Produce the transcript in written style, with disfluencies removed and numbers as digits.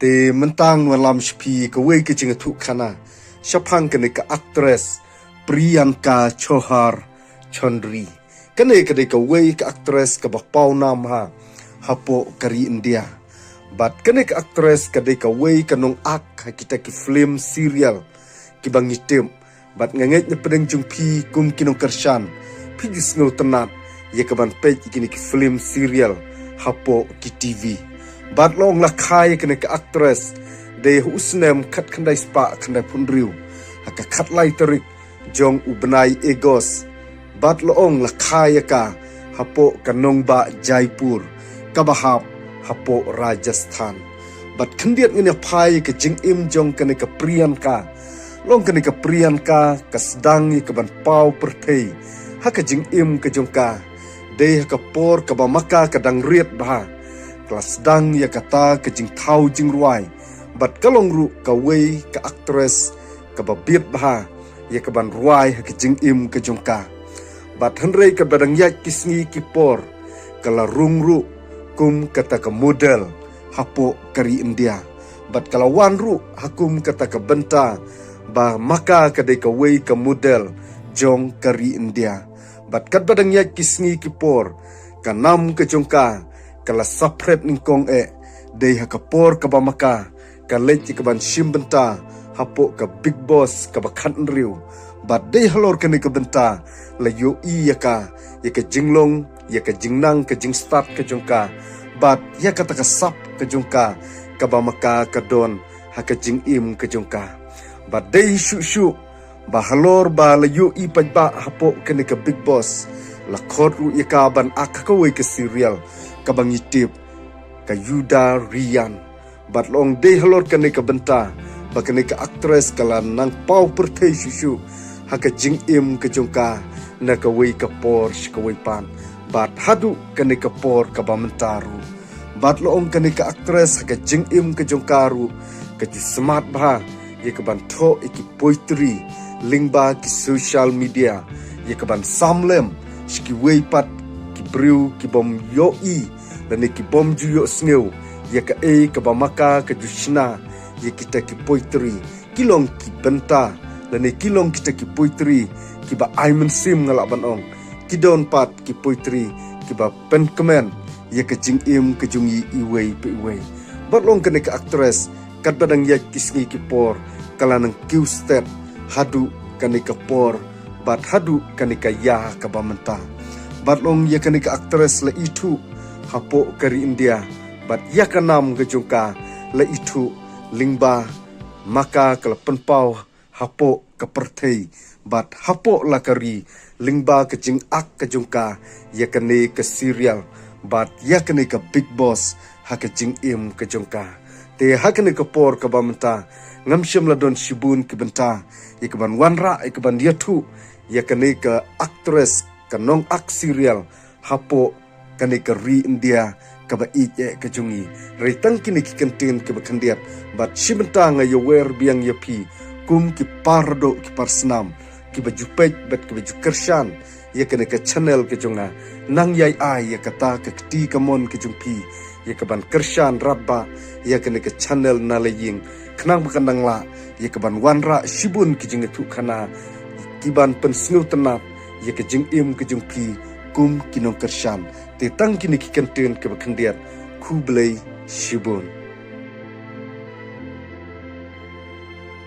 Te mentang malam shpi kawai ke jinga tu khana syapang kene ke aktris Priyanka Chopra Chaudhary kene ke kawai ke aktris ke bapau nam hapo kari India bat kene ke aktris ke kawai ke nong ak kita ki film serial ki bang item bat nganget ne pedeng jungpi kum kinong kershan pigis ngau tenat ye ke ban pej kini ki film serial hapo ki TV bat long la khai kene ke aktris de husnem khat khandai spa khandai punriu haka khat lai terik jong ubnai egos bat long la khai ka hapo kanong ba Jaipur kabahap hapo Rajasthan bat khandiat ngene phai ke jing im jong kene ke Priyanka long kene ke Priyanka kasdang ke ban pau perthei haka jing im ke jongka de haka por ka ba maka kadang riet bah kelas dang ya kata ke jing thau jing ruai bat kalong ru ka wei ka aktris ka babit bah ya ka ban ruai ke jing im ke jongka bat henrei ka badang yak kisngi kipor kala rung ru kum kata ka model hapo kari India bat kala wan ru hakum kata ka benta ba maka ka de ka wei ka model jong kari India bat kat badang yak kisngi kipor ka nam ke jongka kala sapret ningkong de hakapor ka bamaka ka lechi ka ban shimbenta hapo ka big boss ka bakhan riu bat de halor ka ni ka benta la yo i ya ka jinglong ya ka jingnang ka jing start ka jongka bat ya ka ta ka sap ka jongka ka bamaka ka don haka jing im ka jongka bat de shu ba halor ba la yo i pajba hapo ka ni ka big boss la khot ru ya ka ban ak ka wei ka serial kabang itip ka Yuda Rian bat long de halor kane ka benta ba kane ka aktris kala nang pau perthei susu haka jing im ka jongka na ka wei ka por ka wei pan bat hadu kane ka por ka bamentaru bat long kane ka aktris haka jing im ka jongkaru ka ji smart ba ye ka ban tho iki poetry lingba ki social media ye ka ban samlem ski wei pat briu ki bom yo i dan ki bom ju yo sneu ya ka ka bamaka ka dushna ya kita ki poetry kilong ki benta dan kilong kita ki poetry ki ba aiman sim ngala banong ki don pat ki poetry ki ba pen kemen ya ka jing im ka jungi iwei pe iwei batlong ka ka actress kat badang ya kisngi ki por kala nang kiu step hadu ka ka por bat hadu ka ya ka bamenta batlong ya kani ka aktris la itu hapo kari India bat ya kanam ke jongka la itu lingba maka kala penpau hapo ka perthei bat hapo la kari lingba ke jing ak ke jongka ya kani ka serial bat ya kani ka big boss ha ke jing im ke jongka te ha kani ka por ka bamta ngamshim la don shibun ke benta ya ke ban wanra ke ban dia tu ya kani ka aktris kanong ak serial hapo kani ka ri India ka ba ije ka jungi reitang kini ki kentin ke bakandiat bat shibenta nga yo wer biang yapi kum ki pardo ki parsnam ki bajupet bat ki baju kershan ya kani ka channel ke jonga nang yai ai ya kata ka kti kamon ke jungpi ya ka ban kershan rabba ya kani ka channel nalaying khnang bakandang la ya ka ban wanra shibun ki jinga tu khana ki ban pensngu tenap ya ke jing im ke jing pi kum kinong kershan te tang kini ki kenten ke bakhandiat ku blai shibun